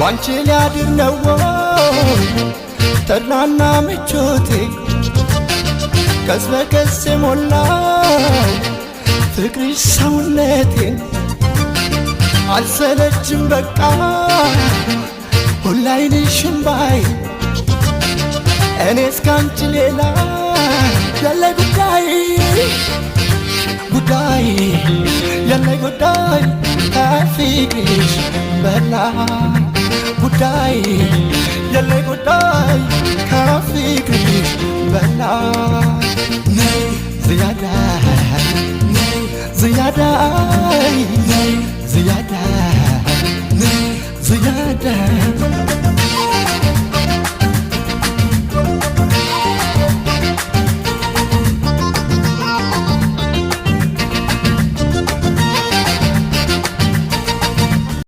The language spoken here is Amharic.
ባንቺ ሊያድር ነው ተድላና ምቾቴ ቀስ በቀስ ሞላው ፍቅርሽ ሰውነቴን አልሰለችም በቃ ሁላይንሽም ባይ እኔስ ካንቺ ሌላ ያለ ጉዳይ ያለ ጉዳይ ከፍቅርሽ በላይ ጉዳይ ያለ ጉዳይ ከፍቅርሽ በላይ ነይ ዝያዳ